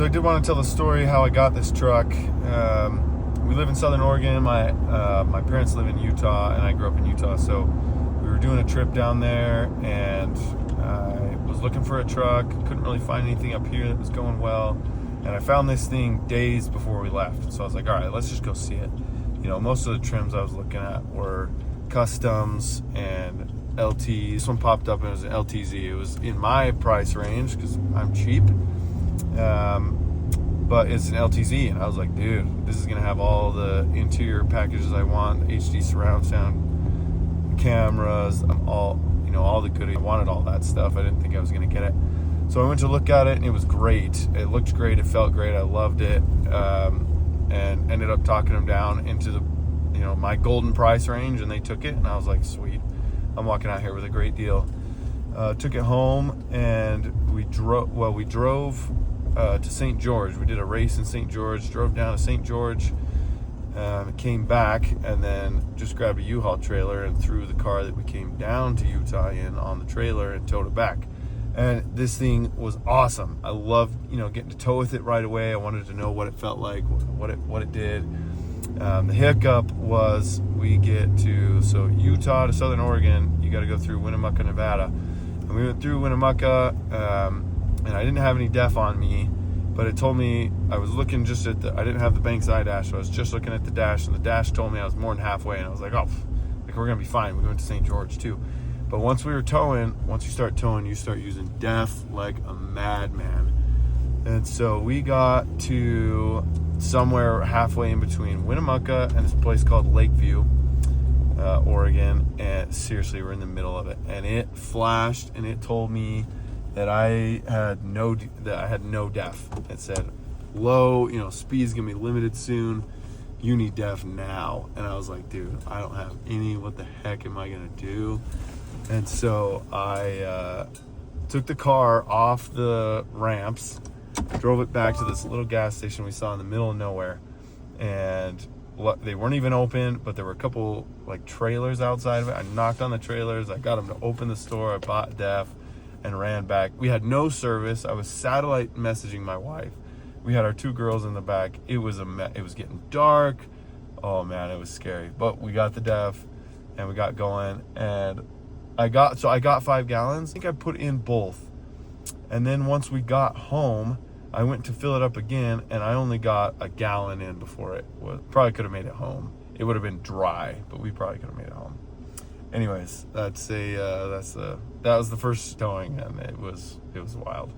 So I did want to tell the story how I got this truck. We live in Southern Oregon. My parents live in Utah, and I grew up in Utah. So we were doing a trip down there, and I was looking for a truck. Couldn't really find anything up here that was going well. And I found this thing days before we left. So I was like, all right, let's just go see it. You know, most of the trims I was looking at were customs and LT. This one popped up and it was an LTZ. It was in my price range because I'm cheap. But it's an LTZ, and I was like, dude, this is gonna have all the interior packages I want, HD surround sound, cameras, all the goodies. I wanted all that stuff. I didn't think I was gonna get it. So I went to look at it, and it was great. It looked great. It felt great. I loved it. And ended up talking them down into the, my golden price range, and they took it, and I was like, sweet. I'm walking out here with a great deal. Took it home, and we drove to St. George. We did a race in St. George, drove down to St. George, came back, and then just grabbed a U-Haul trailer and threw the car that we came down to Utah in on the trailer and towed it back. And this thing was awesome. I loved, getting to tow with it right away. I wanted to know what it felt like, what it did. The hiccup was we get to Utah to Southern Oregon. You got to go through Winnemucca, Nevada, and we went through Winnemucca. And I didn't have any def on me, but it told me I was looking just at I didn't have the Banks eye dash, so I was just looking at the dash, and the dash told me I was more than halfway, and I was like, we're gonna be fine. We went to St. George too. But once you start towing, you start using def like a madman. And so we got to somewhere halfway in between Winnemucca and this place called Lakeview, Oregon, and seriously, we're in the middle of it, and it flashed, and it told me that I had no def. It said low, speed's gonna be limited soon. You need def now. And I was like, dude, I don't have any. What the heck am I gonna do? And so I took the car off the ramps, drove it back to this little gas station we saw in the middle of nowhere, and they weren't even open, but there were a couple trailers outside of it. I knocked on the trailers. I got them to open the store. I bought def and ran back. We had no service. I was satellite messaging my wife. We had our two girls in the back. It was it was getting dark. Oh man, it was scary. But we got the def and we got going, and I got 5 gallons. I think I put in both. And then once we got home, I went to fill it up again, and I only got a gallon in before it was. Probably could have made it home. It would have been dry, but we probably could have made it home. Anyways, that was the first towing, and it was wild.